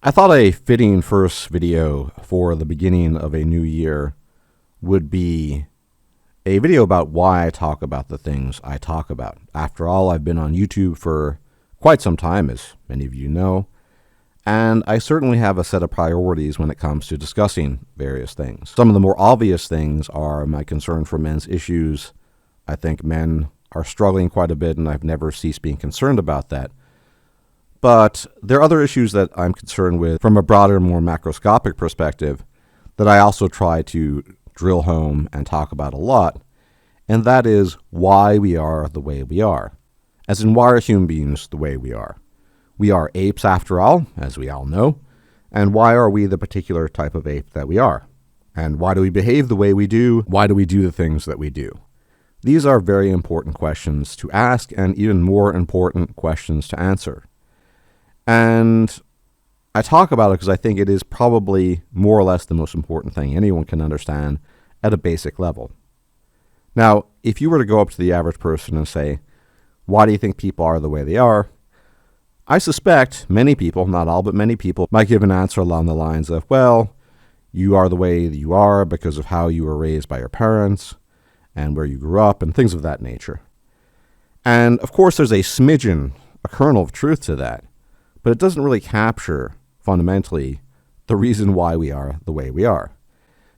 I thought a fitting first video for the beginning of a new year would be a video about why I talk about the things I talk about. After all, I've been on YouTube for quite some time, as many of you know, and I certainly have a set of priorities when it comes to discussing various things. Some of the more obvious things are my concern for men's issues. I think men are struggling quite a bit, and I've never ceased being concerned about that. But there are other issues that I'm concerned with from a broader, more macroscopic perspective that I also try to drill home and talk about a lot, and that is why we are the way we are. As in, why are human beings the way we are? We are apes after all, as we all know, and why are we the particular type of ape that we are? And why do we behave the way we do? Why do we do the things that we do? These are very important questions to ask and even more important questions to answer. And I talk about it because I think it is probably more or less the most important thing anyone can understand at a basic level. Now, if you were to go up to the average person and say, why do you think people are the way they are? I suspect many people, not all, but many people, might give an answer along the lines of, well, you are the way that you are because of how you were raised by your parents and where you grew up and things of that nature. And of course, there's a smidgen, a kernel of truth to that. But it doesn't really capture, fundamentally, the reason why we are the way we are.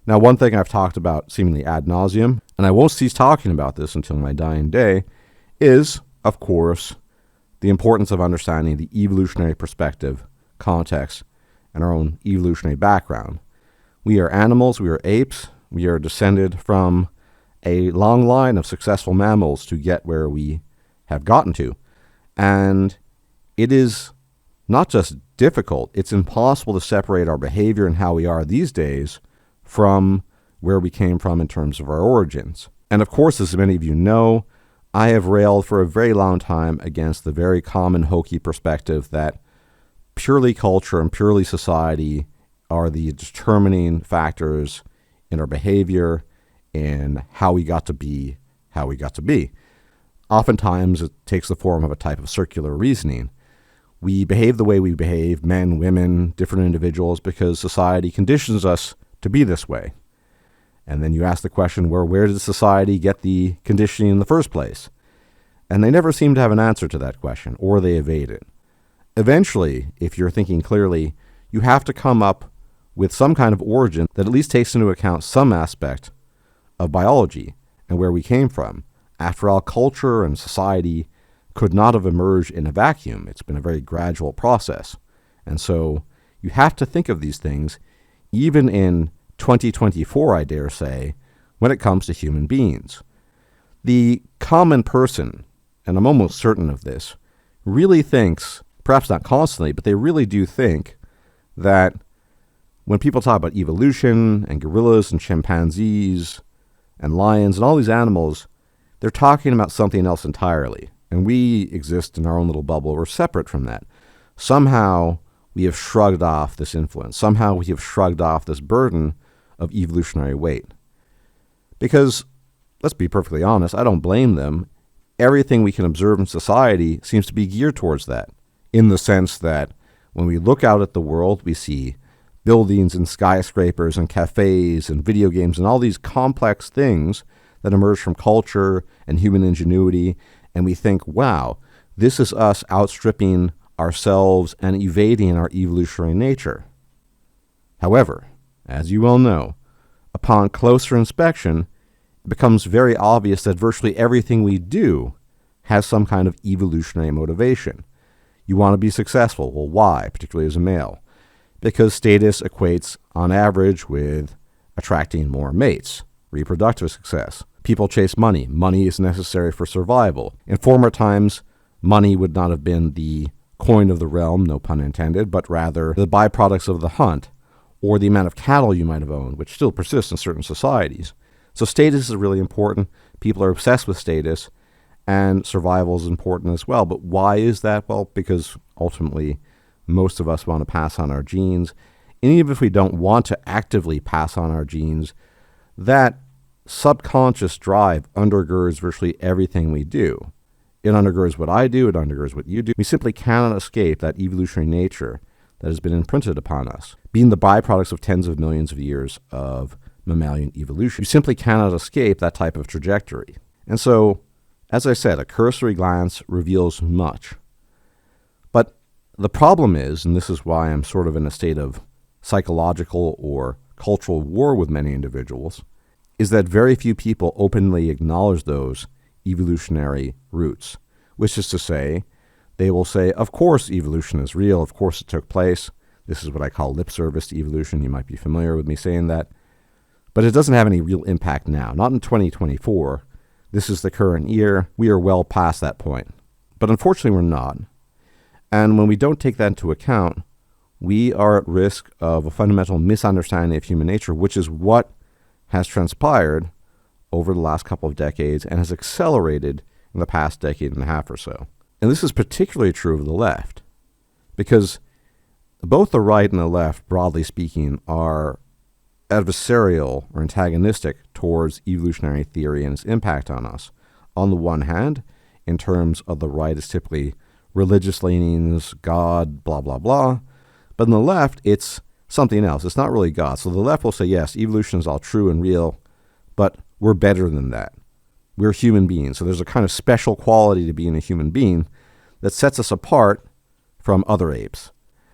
Now, one thing I've talked about seemingly ad nauseum, and I won't cease talking about this until my dying day, is, of course, the importance of understanding the evolutionary perspective, context, and our own evolutionary background. We are animals, we are apes, we are descended from a long line of successful mammals to get where we have gotten to. And it is not just difficult, it's impossible to separate our behavior and how we are these days from where we came from in terms of our origins. And of course, as many of you know, I have railed for a very long time against the very common hokey perspective that purely culture and purely society are the determining factors in our behavior, in how we got to be how we got to be. Oftentimes, it takes the form of a type of circular reasoning. We behave the way we behave, men, women, different individuals, because society conditions us to be this way. And then you ask the question, where did society get the conditioning in the first place? And they never seem to have an answer to that question, or they evade it. Eventually, if you're thinking clearly, you have to come up with some kind of origin that at least takes into account some aspect of biology and where we came from. After all, culture and society could not have emerged in a vacuum. It's been a very gradual process. And so you have to think of these things, even in 2024, I dare say, when it comes to human beings. The common person, and I'm almost certain of this, really thinks, perhaps not constantly, but they really do think that when people talk about evolution and gorillas and chimpanzees and lions and all these animals, they're talking about something else entirely. And we exist in our own little bubble. We're separate from that. Somehow we have shrugged off this influence. Somehow we have shrugged off this burden of evolutionary weight. Because, let's be perfectly honest, I don't blame them. Everything we can observe in society seems to be geared towards that, in the sense that when we look out at the world, we see buildings and skyscrapers and cafes and video games and all these complex things that emerge from culture and human ingenuity. And we think, wow, this is us outstripping ourselves and evading our evolutionary nature. However, as you well know, upon closer inspection, it becomes very obvious that virtually everything we do has some kind of evolutionary motivation. You want to be successful. Well, why, particularly as a male? Because status equates, on average, with attracting more mates, reproductive success. People chase money. Money is necessary for survival. In former times, money would not have been the coin of the realm, no pun intended, but rather the byproducts of the hunt or the amount of cattle you might have owned, which still persists in certain societies. So status is really important. People are obsessed with status, and survival is important as well. But why is that? Well, because ultimately most of us want to pass on our genes. And even if we don't want to actively pass on our genes, that subconscious drive undergirds virtually everything we do. It undergirds what I do. It undergirds what you do. We simply cannot escape that evolutionary nature that has been imprinted upon us, being the byproducts of tens of millions of years of mammalian evolution. You simply cannot escape that type of trajectory. And so, as I said, a cursory glance reveals much. But the problem is, and this is why I'm sort of in a state of psychological or cultural war with many individuals, is that very few people openly acknowledge those evolutionary roots, which is to say, they will say, of course evolution is real, of course it took place. This is what I call lip service to evolution. You might be familiar with me saying that. But it doesn't have any real impact now, not in 2024. This is the current year. We are well past that point. But unfortunately, we're not. And when we don't take that into account, we are at risk of a fundamental misunderstanding of human nature, which is what has transpired over the last couple of decades and has accelerated in the past decade and a half or so. And this is particularly true of the left, because both the right and the left, broadly speaking, are adversarial or antagonistic towards evolutionary theory and its impact on us. On the one hand, in terms of the right, it's typically religious leanings, God, blah, blah, blah. But on the left, it's something else. It's not really God. So the left will say, yes, evolution is all true and real, but we're better than that. We're human beings. So there's a kind of special quality to being a human being that sets us apart from other apes.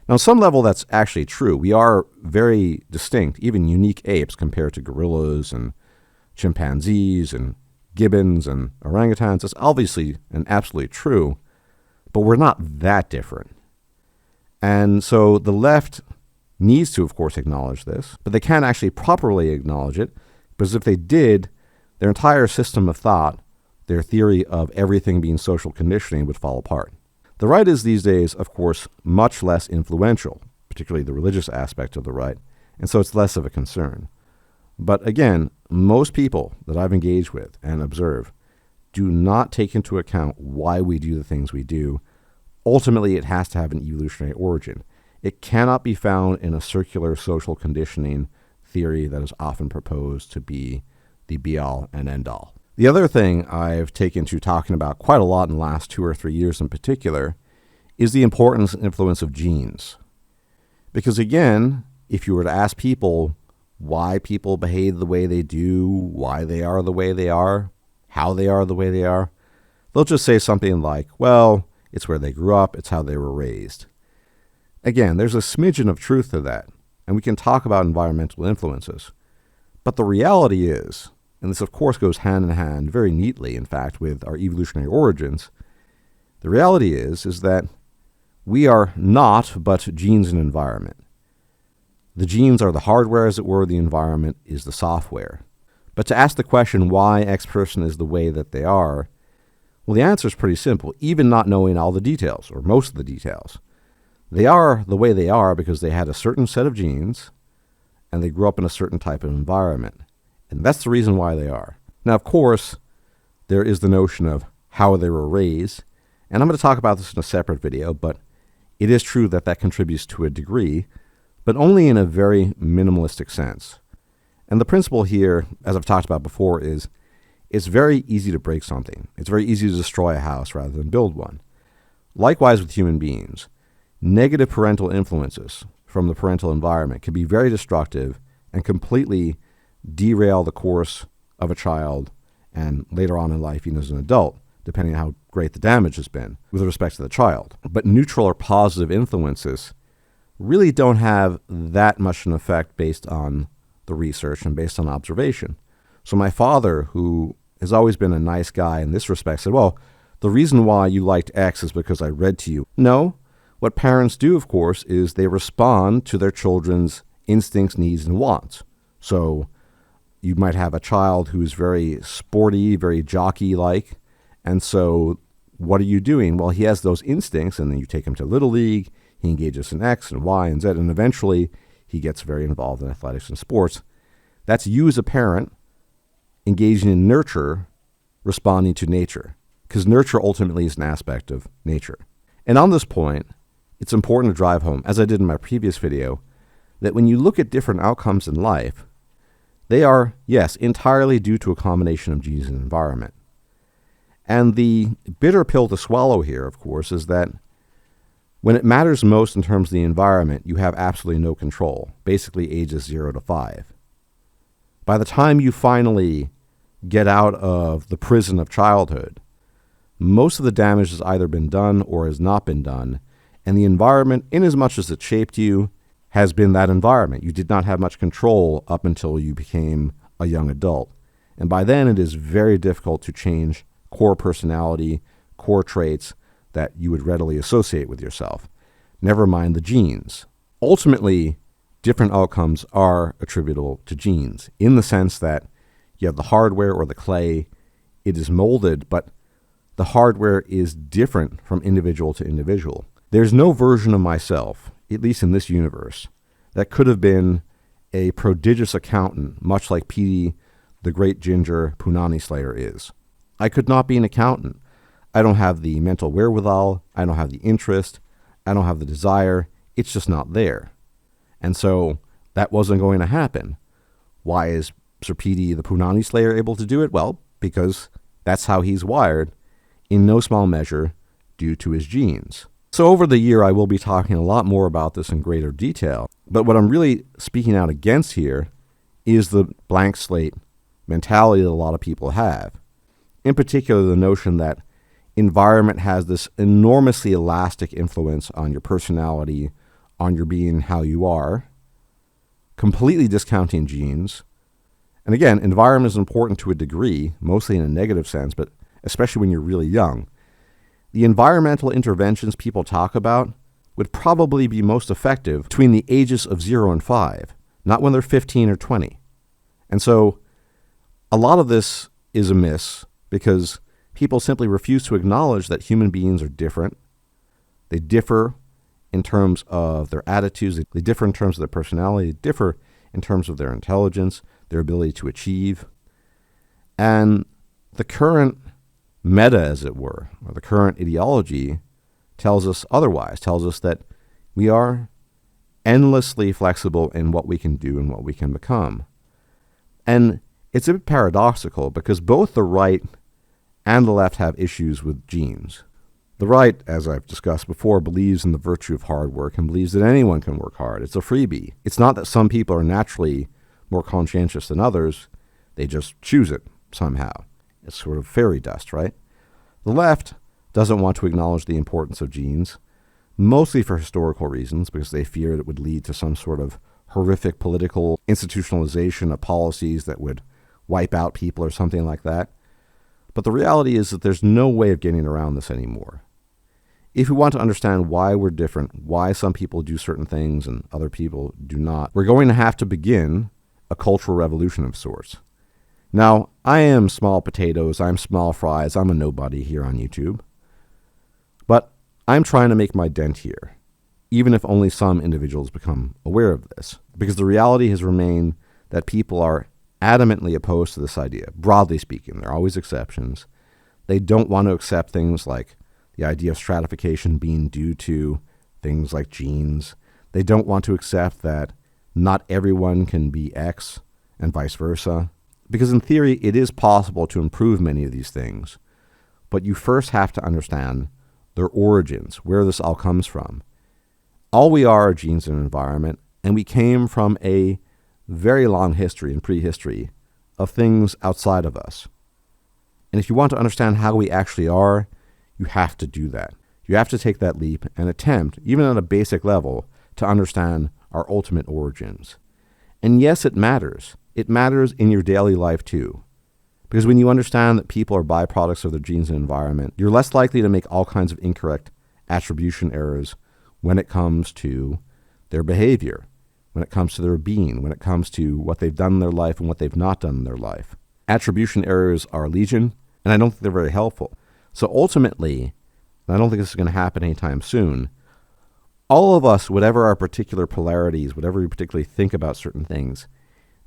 Now, on some level, that's actually true. We are very distinct, even unique apes compared to gorillas and chimpanzees and gibbons and orangutans. It's obviously and absolutely true, but we're not that different. And so the left needs to, of course, acknowledge this, but they can't actually properly acknowledge it, because if they did, their entire system of thought, their theory of everything being social conditioning, would fall apart. The right is these days, of course, much less influential, particularly the religious aspect of the right, and so it's less of a concern. But again, most people that I've engaged with and observe do not take into account why we do the things we do. Ultimately, it has to have an evolutionary origin. It cannot be found in a circular social conditioning theory that is often proposed to be the be-all and end-all. The other thing I've taken to talking about quite a lot in the last 2 or 3 years in particular is the importance and influence of genes. Because again, if you were to ask people why people behave the way they do, why they are the way they are, how they are the way they are, they'll just say something like, well, it's where they grew up, it's how they were raised. Again, there's a smidgen of truth to that, and we can talk about environmental influences. But the reality is, and this of course goes hand in hand very neatly, in fact, with our evolutionary origins, the reality is that we are not but genes and environment. The genes are the hardware, as it were, the environment is the software. But to ask the question why X person is the way that they are, well, the answer is pretty simple, even not knowing all the details, or most of the details. They are the way they are because they had a certain set of genes, and they grew up in a certain type of environment. And that's the reason why they are. Now, of course, there is the notion of how they were raised, and I'm going to talk about this in a separate video, but it is true that that contributes to a degree, but only in a very minimalistic sense. And the principle here, as I've talked about before, is it's very easy to break something. It's very easy to destroy a house rather than build one. Likewise with human beings, negative parental influences from the parental environment can be very destructive and completely derail the course of a child and later on in life, even as an adult, depending on how great the damage has been with respect to the child. But neutral or positive influences really don't have that much an effect based on the research and based on observation. So my father, who has always been a nice guy in this respect, said, well, the reason why you liked X is because I read to you. No, what parents do, of course, is they respond to their children's instincts, needs, and wants. So you might have a child who's very sporty, very jockey-like, and so what are you doing? Well, he has those instincts, and then you take him to Little League, he engages in X and Y and Z, and eventually he gets very involved in athletics and sports. That's you as a parent engaging in nurture, responding to nature, because nurture ultimately is an aspect of nature. And on this point, it's important to drive home, as I did in my previous video, that when you look at different outcomes in life, they are, yes, entirely due to a combination of genes and environment. And the bitter pill to swallow here, of course, is that When it matters most in terms of the environment, you have absolutely no control, basically ages 0 to 5. By the time you finally get out of the prison of childhood, most of the damage has either been done or has not been done, and the environment, inasmuch as it shaped you, has been that environment. You did not have much control up until you became a young adult. And by then, it is very difficult to change core personality, core traits that you would readily associate with yourself. Never mind the genes. Ultimately, different outcomes are attributable to genes in the sense that you have the hardware or the clay. It is molded, but the hardware is different from individual to individual. There's no version of myself, at least in this universe, that could have been a prodigious accountant, much like Petey, the great ginger Punani Slayer is. I could not be an accountant. I don't have the mental wherewithal. I don't have the interest. I don't have the desire. It's just not there. And so that wasn't going to happen. Why is Sir Petey, the Punani Slayer, able to do it? Well, because that's how he's wired, in no small measure due to his genes. So over the year, I will be talking a lot more about this in greater detail. But what I'm really speaking out against here is the blank slate mentality that a lot of people have. In particular, the notion that environment has this enormously elastic influence on your personality, on your being, how you are, completely discounting genes. And again, environment is important to a degree, mostly in a negative sense, but especially when you're really young. The environmental interventions people talk about would probably be most effective between the ages of 0 and 5, not when they're 15 or 20. And so a lot of this is amiss because people simply refuse to acknowledge that human beings are different. They differ in terms of their attitudes. They differ in terms of their personality. They differ in terms of their intelligence, their ability to achieve. And the current meta, as it were, or the current ideology tells us otherwise, tells us that we are endlessly flexible in what we can do and what we can become. And it's a bit paradoxical because both the right and the left have issues with genes. The right, as I've discussed before, believes in the virtue of hard work and believes that anyone can work hard. It's a freebie. It's not that some people are naturally more conscientious than others. They just choose it somehow. It's sort of fairy dust, right? The left doesn't want to acknowledge the importance of genes, mostly for historical reasons, because they fear it would lead to some sort of horrific political institutionalization of policies that would wipe out people or something like that. But the reality is that there's no way of getting around this anymore. If we want to understand why we're different, why some people do certain things and other people do not, we're going to have to begin a cultural revolution of sorts. Now, I am small potatoes, I'm small fries, I'm a nobody here on YouTube. But I'm trying to make my dent here, even if only some individuals become aware of this. Because the reality has remained that people are adamantly opposed to this idea, broadly speaking. There are always exceptions. They don't want to accept things like the idea of stratification being due to things like genes. They don't want to accept that not everyone can be X and vice versa. Because in theory, it is possible to improve many of these things, but you first have to understand their origins, where this all comes from. All we are genes and environment, and we came from a very long history and prehistory of things outside of us. And if you want to understand how we actually are, you have to do that. You have to take that leap and attempt, even at a basic level, to understand our ultimate origins. And yes, it matters. It matters in your daily life too. Because when you understand that people are byproducts of their genes and environment, you're less likely to make all kinds of incorrect attribution errors when it comes to their behavior, when it comes to their being, when it comes to what they've done in their life and what they've not done in their life. Attribution errors are legion, and I don't think they're very helpful. So ultimately, and I don't think this is going to happen anytime soon, all of us, whatever our particular polarities, whatever we particularly think about certain things,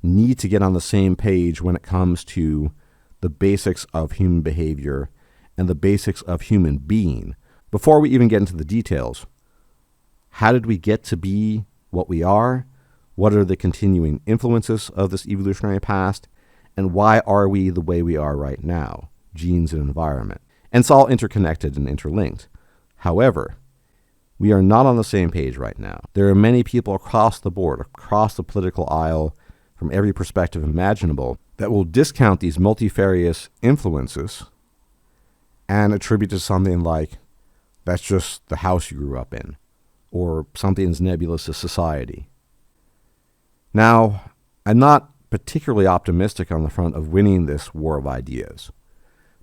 need to get on the same page when it comes to the basics of human behavior and the basics of human being. Before we even get into the details, how did we get to be what we are? What are the continuing influences of this evolutionary past? And why are we the way we are right now? Genes and environment. And it's all interconnected and interlinked. However, We are not on the same page right now. There are many people across the board, across the political aisle, from every perspective imaginable, that will discount these multifarious influences and attribute to something like, that's just the house you grew up in, or something as nebulous as society. Now, I'm not particularly optimistic on the front of winning this war of ideas,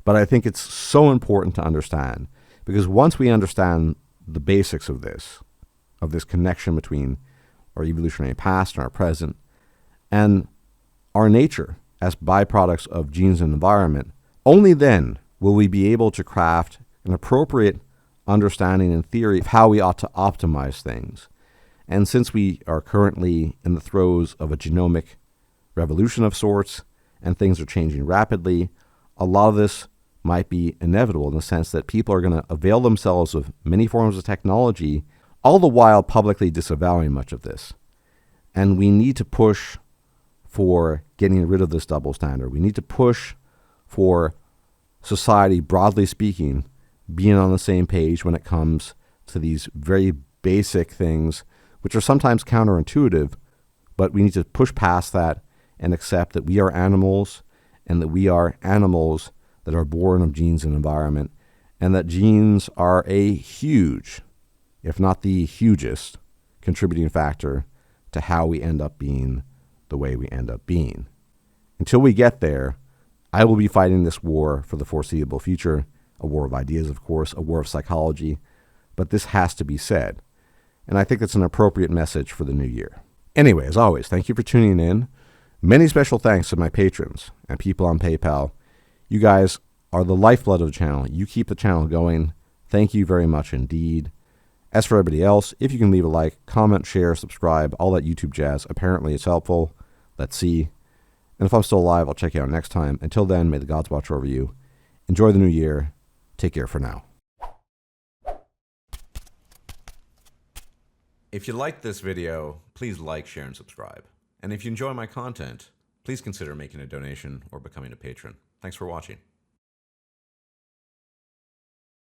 but I think it's so important to understand, because once we understand the basics of this connection between our evolutionary past and our present, and our nature as byproducts of genes and environment, only then will we be able to craft an appropriate understanding and theory of how we ought to optimize things. And since we are currently in the throes of a genomic revolution of sorts, and things are changing rapidly, a lot of this might be inevitable in the sense that people are going to avail themselves of many forms of technology, all the while publicly disavowing much of this. And we need to push for getting rid of this double standard. We need to push for society, broadly speaking, being on the same page when it comes to these very basic things, which are sometimes counterintuitive, but we need to push past that and accept that we are animals, and that we are animals that are born of genes and environment, and that genes are a huge, if not the hugest, contributing factor to how we end up being the way we end up being. Until we get there, I will be fighting this war for the foreseeable future, a war of ideas, of course, a war of psychology, but this has to be said. And I think that's an appropriate message for the new year. Anyway, as always, thank you for tuning in. Many special thanks to my patrons and people on PayPal. You guys are the lifeblood of the channel. You keep the channel going. Thank you very much indeed. As for everybody else, if you can leave a like, comment, share, subscribe, all that YouTube jazz, apparently it's helpful. Let's see. And if I'm still alive, I'll check you out next time. Until then, may the gods watch over you. Enjoy the new year. Take care for now. If you liked this video, please like, share, and subscribe. And if you enjoy my content, please consider making a donation or becoming a patron. Thanks for watching.